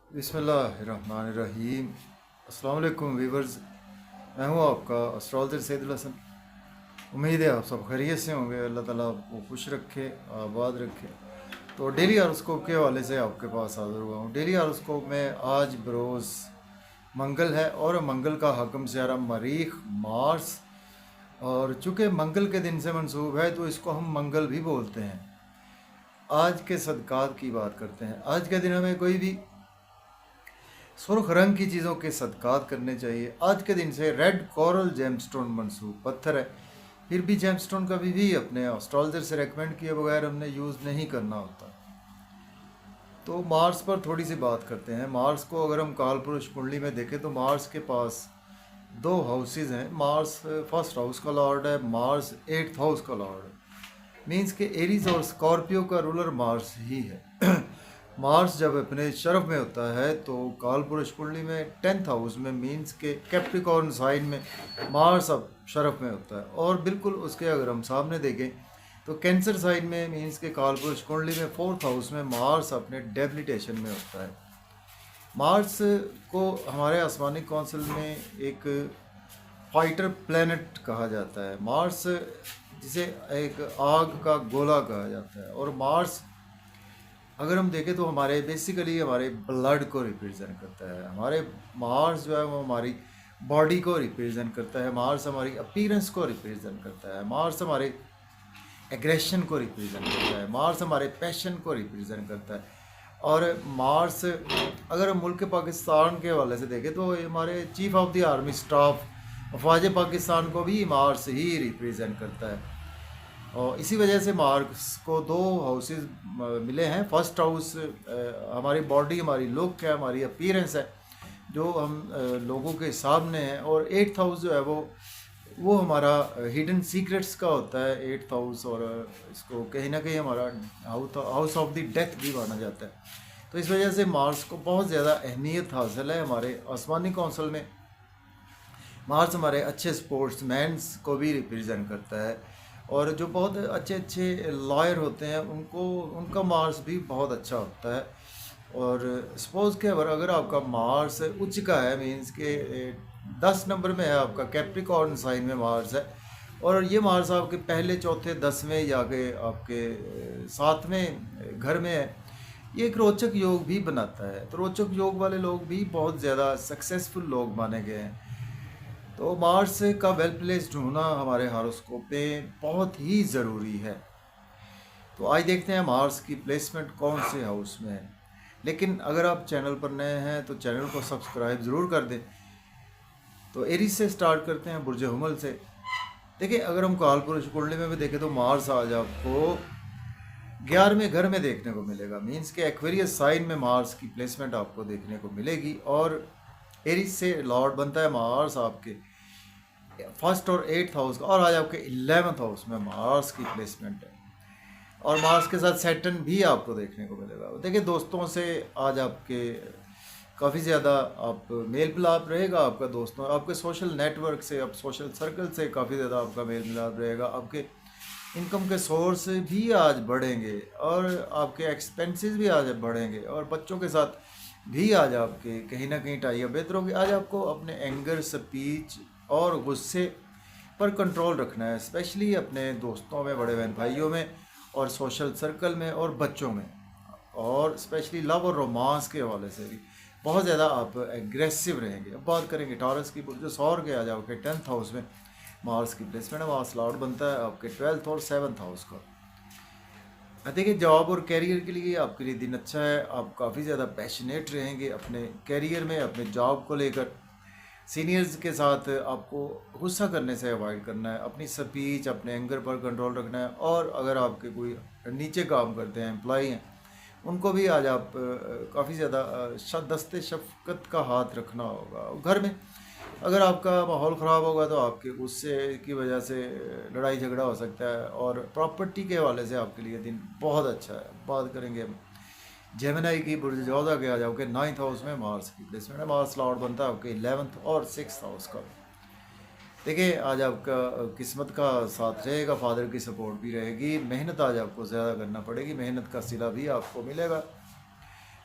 बिस्मिल्लाहिर्रहमानिर्रहीम। अस्सलाम वालेकुम वीवर्स। मैं हूँ आपका एस्ट्रोलॉजर सैदुल हसन। उम्मीद है आप सब खैरियत से होंगे। अल्लाह ताला आपको खुश रखे, आबाद रखे। तो डेली हॉरोस्कोप के हवाले से आपके पास हाज़िर हुआ हूँ। डेली हॉरोस्कोप में आज बरोज़ मंगल है और मंगल का हकम सियारा मरीख मार्स, और चूँकि मंगल के दिन से मंसूब है तो इसको हम मंगल भी बोलते हैं। आज के सदक़ात की बात करते हैं। आज के दिन हमें कोई भी सुर्ख रंग की चीज़ों के सदक़ात करने चाहिए। आज के दिन से रेड कोरल जेमस्टोन मंसूब पत्थर है। फिर भी जेमस्टोन कभी भी अपने एस्ट्रोलॉजर से रेकमेंड किए बगैर हमने यूज़ नहीं करना होता। तो मार्स पर थोड़ी सी बात करते हैं। मार्स को अगर हम काल पुरुष कुंडली में देखें तो मार्स के पास दो हाउसेज हैं। मार्स फर्स्ट हाउस का लॉर्ड है, मार्स एट्थ हाउस का लॉर्ड है। मीन्स के एरीज और स्कॉर्पियो का रूलर मार्स ही है। मार्स जब अपने शरफ में होता है तो काल पुरुष कुंडली में टेंथ हाउस में, मीन्स के कैप्रिकॉर्न साइन में मार्स अब शरफ में होता है। और बिल्कुल उसके अगर हम सामने देखें तो कैंसर साइन में, मीन्स के काल पुरुष कुंडली में फोर्थ हाउस में मार्स अपने डेबिलिटेशन में होता है। मार्स को हमारे आसमानी काउंसिल में एक फाइटर प्लेनेट कहा जाता है। मार्स जिसे एक आग का गोला कहा जाता है। और मार्स अगर हम देखें तो हमारे बेसिकली हमारे ब्लड को रिप्रेजेंट करता है। हमारे मार्स जो है वो हमारी बॉडी को रिप्रेजेंट करता है। मार्स हमारी अपीयरेंस को रिप्रेजेंट करता है। मार्स हमारे एग्रेशन को रिप्रेजेंट करता है। मार्स हमारे पैशन को रिप्रेजेंट करता है। और मार्स अगर हम मुल्क पाकिस्तान के हवाले से देखें तो हमारे chief of the army staff अफवाज पाकिस्तान को भी मार्स ही रिप्रेजेंट करता है। और इसी वजह से मार्स को दो हाउसेस मिले हैं। फर्स्ट हाउस हमारी बॉडी, हमारी लुक है, हमारी अपीयरेंस है जो हम लोगों के सामने है। और एट्थ हाउस जो है वो हमारा हिडन सीक्रेट्स का होता है एट्थ हाउस। और इसको कहीं ना कहीं हमारा हाउस ऑफ द डेथ भी माना जाता है। तो इस वजह से मार्स को बहुत ज़्यादा अहमियत हासिल है हमारे आसमानी काउंसिल में। मार्स हमारे अच्छे स्पोर्ट्समैन्स को भी रिप्रेजेंट करता है। और जो बहुत अच्छे अच्छे लॉयर होते हैं उनको उनका मार्स भी बहुत अच्छा होता है। और सपोज़ के अगर आपका मार्स उच्च का है, मीन्स के 10 नंबर में है, आपका कैप्रिकॉर्न साइन में मार्स है, और ये मार्स आपके पहले चौथे 10वें या के आपके 7वें घर में है, ये एक रोचक योग भी बनाता है। तो रोचक योग वाले लोग भी बहुत ज़्यादा सक्सेसफुल लोग माने गए हैं। तो मार्स का वेल प्लेस्ड होना हमारे हॉरोस्कोप में बहुत ही ज़रूरी है। तो आज देखते हैं मार्स की प्लेसमेंट कौन से हाउस में है। लेकिन अगर आप चैनल पर नए हैं तो चैनल को सब्सक्राइब ज़रूर कर दें। तो एरीज से स्टार्ट करते हैं, बुर्ज हुमल से। देखिए अगर हम काल पुरुष कुंडली में भी देखें तो मार्स आज आपको 11वें घर में देखने को मिलेगा। मीन्स के एक्वेरियस साइन में मार्स की प्लेसमेंट आपको देखने को मिलेगी। और एरीज से लॉर्ड बनता है मार्स आपके फर्स्ट और एट्थ हाउस का, और आज आपके 11th हाउस में मार्स की प्लेसमेंट है। और मार्स के साथ सैटर्न भी आपको देखने को मिलेगा। देखिए दोस्तों से आज आपके काफ़ी ज़्यादा आप मेल मिलाप रहेगा आपका दोस्तों, आपके सोशल नेटवर्क से, आप सोशल सर्कल से काफ़ी ज़्यादा आपका मेल मिलाप रहेगा। आपके इनकम के सोर्स भी आज बढ़ेंगे और आपके एक्सपेंसेस भी आज बढ़ेंगे। और बच्चों के साथ भी आज आपके कहीं ना कहीं टाई अप बेहतर होगी। आज आपको अपने एंगर, स्पीच और गुस्से पर कंट्रोल रखना है, स्पेशली अपने दोस्तों में, बड़े बहन भाइयों में, और सोशल सर्कल में, और बच्चों में। और स्पेशली लव और रोमांस के हवाले से भी बहुत ज़्यादा आप एग्रेसिव रहेंगे। अब बात करेंगे टॉरस की। जो सौर के आ जाओ के 10th हाउस में मार्स की प्लेसमेंट है। मार्स लॉर्ड बनता है आपके 12th और 7th हाउस का। देखिए जॉब और कैरियर के लिए आपके लिए दिन अच्छा है। आप काफ़ी ज़्यादा पैशनेट रहेंगे अपने कैरियर में, अपने जॉब को लेकर। सीनियर्स के साथ आपको गुस्सा करने से अवॉइड करना है, अपनी स्पीच, अपने एंगर पर कंट्रोल रखना है। और अगर आपके कोई नीचे काम करते हैं, एम्प्लॉई हैं, उनको भी आज आप काफ़ी ज़्यादा दस्ते शफ़क़त का हाथ रखना होगा। घर में अगर आपका माहौल ख़राब होगा तो आपके गुस्से की वजह से लड़ाई झगड़ा हो सकता है। और प्रॉपर्टी के हवाले से आपके लिए दिन बहुत अच्छा है। बात करेंगे हम जेमिनी की। बुर्ज जोधा के आ जाओ के 9th हाउस में मार्स की प्लेसमेंट है। मार्स लॉर्ड बनता है आपके 11th और 6th हाउस का। देखिए आज आपका किस्मत का साथ रहेगा, फादर की सपोर्ट भी रहेगी। मेहनत आज आपको ज़्यादा करना पड़ेगी, मेहनत का सिला भी आपको मिलेगा।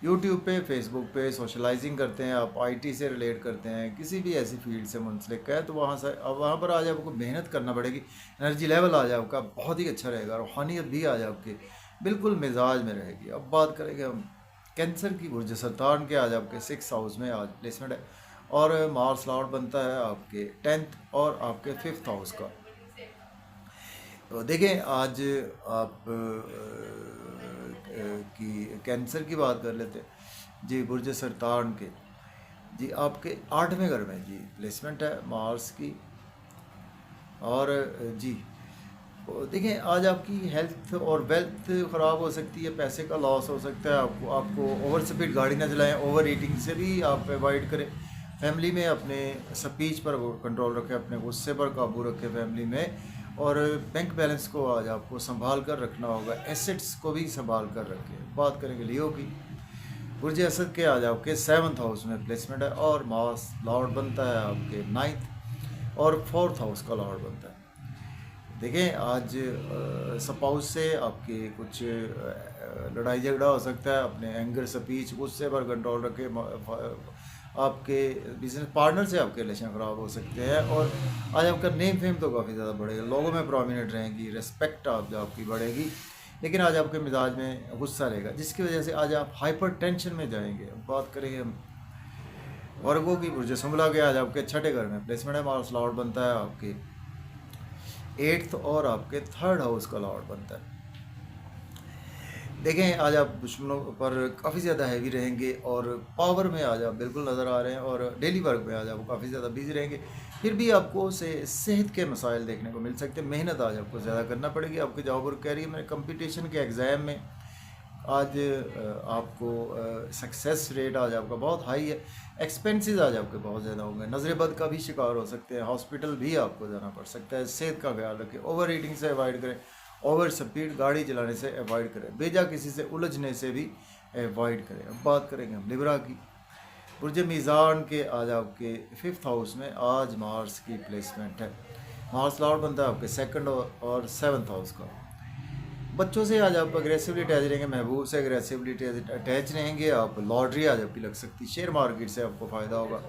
यूट्यूब पे, फेसबुक पे सोशलाइजिंग करते हैं, आप आईटी से रिलेट करते हैं, किसी भी ऐसी फील्ड से मुंसलिक है, तो वहाँ से अब वहाँ पर आज आपको मेहनत करना पड़ेगी, एनर्जी लेवल आज आपका बहुत ही अच्छा रहेगा, रूहानियत भी आज आपके बिल्कुल मिजाज में रहेगी। अब बात करेंगे हम कैंसर की। बुर्ज सरतान के आज आपके 6 हाउस में आज प्लेसमेंट है, और मार्स लॉर्ड बनता है आपके 10th और आपके 5th हाउस का। तो देखें आज आप की कैंसर की बात कर लेते हैं जी, बुर्ज सरतान के जी आपके 8वें घर में जी प्लेसमेंट है मार्स की। और जी देखें आज आपकी हेल्थ और वेल्थ ख़राब हो सकती है, पैसे का लॉस हो सकता है, आपको ओवर स्पीड गाड़ी ना चलाएं, ओवर ईटिंग से भी आप अवॉइड करें। फैमिली में अपने स्पीच पर कंट्रोल रखें, अपने गुस्से पर काबू रखें फैमिली में, और बैंक बैलेंस को आज आपको संभाल कर रखना होगा, एसेट्स को भी संभाल कर रखें। बात करेंगे लियो की। बुर्ज असद के आज आपके 7th हाउस में प्लेसमेंट है, और मार्स लॉर्ड बनता है आपके 9th और 4th हाउस का लॉर्ड बनता है। देखें आज स्पाउस से आपके कुछ लड़ाई झगड़ा हो सकता है, अपने एंगर स्पीच गुस्से पर कंट्रोल रखें। आपके बिजनेस पार्टनर से आपके रिलेशन ख़राब हो सकते हैं, और आज आपका नेम फेम तो काफ़ी ज़्यादा बढ़ेगा, लोगों में प्रोमिनेंट रहेंगी, रिस्पेक्ट आपकी बढ़ेगी, लेकिन आज आपके मिजाज में गुस्सा रहेगा, जिसकी वजह से आज आप हाइपर टेंशन में जाएंगे। अब बात करेंगे हम वर्गों की। बुर्ज सुंबला के आज आपके 6ठे घर में प्लेसमेंट है, मार्स लॉर्ड बनता है आपके 8th और आपके 3rd हाउस का लॉर्ड बनता है। देखें आज आप दुश्मनों पर काफ़ी ज़्यादा हैवी रहेंगे, और पावर में आज आप बिल्कुल नज़र आ रहे हैं, और डेली वर्क में आज आप काफ़ी ज़्यादा बिजी रहेंगे। फिर भी आपको सेहत के मसाइल देखने को मिल सकते हैं, मेहनत आज आपको ज़्यादा करना पड़ेगी आपके जॉब और कैरियर में। कंपटीशन के एग्ज़ाम में आज आपको सक्सेस रेट आज आपका बहुत हाई है, एक्सपेंसेस आज आपके बहुत ज़्यादा होंगे, नज़र बद का भी शिकार हो सकते हैं, हॉस्पिटल भी आपको जाना पड़ सकता है। सेहत का ख्याल रखें, ओवर ईटिंग से अवॉइड करें, ओवर स्पीड गाड़ी चलाने से अवॉइड करें, बेजा किसी से उलझने से भी अवॉइड करें। अब बात करेंगे हम लिब्रा की। बुर्ज मीज़ान के आज आपके 5th हाउस में आज मार्स की प्लेसमेंट है, मार्स लॉर्ड बनता है आपके 2nd और 7th हाउस का। बच्चों से आज आप अग्रेसिवली अटैच रहेंगे, महबूब से अग्रेसिवली अटैच रहेंगे, आप लॉटरी आज आपकी लग सकती है, शेयर मार्केट से आपको फ़ायदा होगा,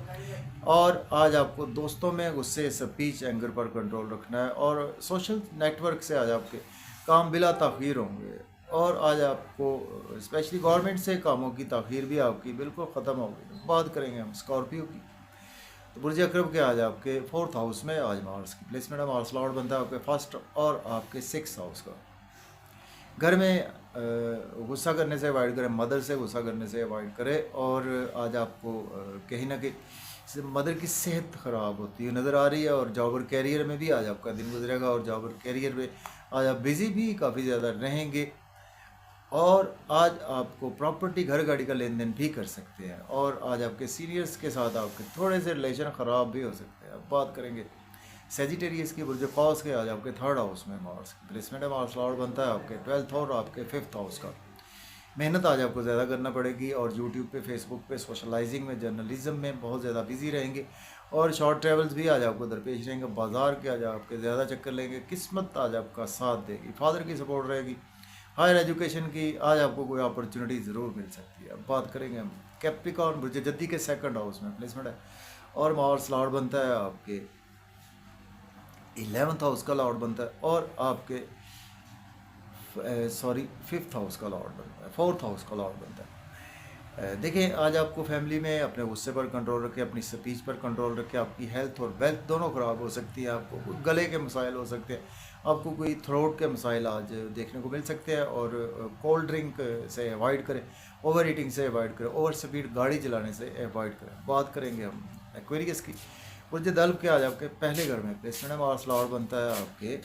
और आज आपको दोस्तों में गुस्से स्पीच एंगर पर कंट्रोल रखना है, और सोशल नेटवर्क से आज आपके काम बिला ताख़ीर होंगे, और आज आपको स्पेशली गवर्नमेंट से कामों की ताख़ीर भी आपकी बिल्कुल ख़त्म होगी। बात करेंगे हम स्कॉर्पियो की। तो बुर्ज अकरब के आज आपके 4th हाउस में आज मार्स की प्लेसमेंट है, मार्स लॉर्ड बनता है आपके 1st और आपके 6th हाउस का। घर में गुस्सा करने से अवॉइड करें, मदर से गुस्सा करने से अवॉइड करें, और आज आपको कहीं ना कहीं मदर की सेहत ख़राब होती है नज़र आ रही है, और जॉब और कैरियर में भी आज आपका दिन गुजरेगा, और जॉब और कैरियर में आज आप बिज़ी भी काफ़ी ज़्यादा रहेंगे, और आज आपको प्रॉपर्टी घर गाड़ी का लेन देन भी कर सकते हैं, और आज आपके सीनियर्स के साथ आपके थोड़े से रिलेशन ख़राब भी हो सकते हैं। अब बात करेंगे सेजिटेरियस की। बुर्ज कॉस के आज आपके 3rd हाउस में मार्स की प्लेसमेंट है, मार्स लॉर्ड बनता है आपके 12th और आपके 5th हाउस का। मेहनत आज आपको ज़्यादा करना पड़ेगी, और यूट्यूब पे, फेसबुक पे सोशलाइजिंग में, जर्नलिज्म में बहुत ज़्यादा बिजी रहेंगे, और शॉर्ट ट्रेवल्स भी आज आपको दरपेश रहेंगे, बाजार के आज आपके ज़्यादा चक्कर लेंगे, किस्मत आज आपका साथ देगी, फादर की सपोर्ट रहेगी, हायर एजुकेशन की आज आपको कोई अपॉर्चुनिटी ज़रूर मिल सकती है। अब बात करेंगे हम कैप्रिकॉर्न। बुर्ज जद्दी के 2nd हाउस में प्लेसमेंट है, और मार्स लॉर्ड बनता है आपके 11th हाउस का लॉर्ड बनता है, और आपके 5th हाउस का लॉर्ड बनता है, 4th हाउस का लॉर्ड बनता है। देखें आज आपको फैमिली में अपने गुस्से पर कंट्रोल रखें, अपनी स्पीच पर कंट्रोल रखें, आपकी हेल्थ और वेल्थ दोनों ख़राब हो सकती है, आपको गले के मसाइल हो सकते हैं, आपको कोई थ्रोट के मसाइल आज देखने को मिल सकते हैं, और कोल्ड ड्रिंक से अवॉइड करें, ओवर ईटिंग से अवॉइड करें, ओवर स्पीड गाड़ी चलाने से अवॉइड करें। बात करेंगे हम एक्वेरियस की। बुर्ज दल्ब के आज आपके पहले घर में प्लेसमेंट है, मार्स लॉर्ड बनता है आपके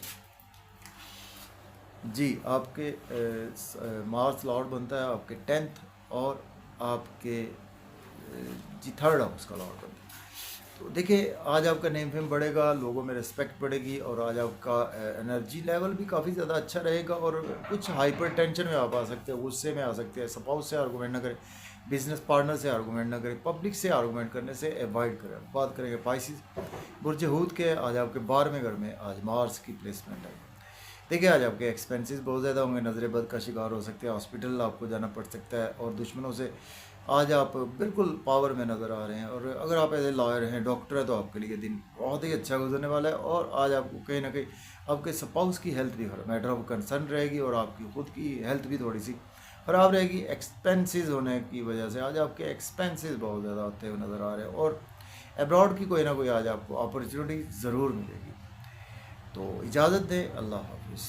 जी आपके मार्स लॉर्ड बनता है आपके 10th और आपके जी 3rd हाउस का लॉर्ड बनता है। तो देखिए आज आपका नेम फेम बढ़ेगा, लोगों में रिस्पेक्ट बढ़ेगी, और आज आपका एनर्जी लेवल भी काफ़ी ज़्यादा अच्छा रहेगा, और कुछ हाइपर टेंशन में आप आ सकते हैं, गुस्से में आ सकते हैं, स्पाउस से आर्गूमेंट ना करें, बिजनेस पार्टनर से आर्गूमेंट ना करें, पब्लिक से आर्गूमेंट करने से अवॉइड करें। बात करेंगे पाइसिस। बुर्ज हूत के आज आपके 12वें घर में आज मार्स की प्लेसमेंट है, देखिए आज आपके एक्सपेंसेस बहुत ज़्यादा होंगे, नज़र बद का शिकार हो सकते हैं, हॉस्पिटल आपको जाना पड़ सकता है, और दुश्मनों से आज आप बिल्कुल पावर में नज़र आ रहे हैं। और अगर आप एज ए लॉयर हैं, डॉक्टर है, तो आपके लिए दिन बहुत ही अच्छा गुजरने वाला है। और आज आपको कहीं ना कहीं आपके स्पाउस की हेल्थ भी मैटर ऑफ कंसर्न रहेगी, और आपकी खुद की हेल्थ भी थोड़ी सी ख़राब रहेगी एक्सपेंसेस होने की वजह से। आज आपके एक्सपेंसेस बहुत ज़्यादा होते हुए नज़र आ रहे हैं, और अब्रॉड की कोई ना कोई आज आपको अपॉर्चुनिटी ज़रूर मिलेगी। तो इजाज़त दें, अल्लाह हाफिज़।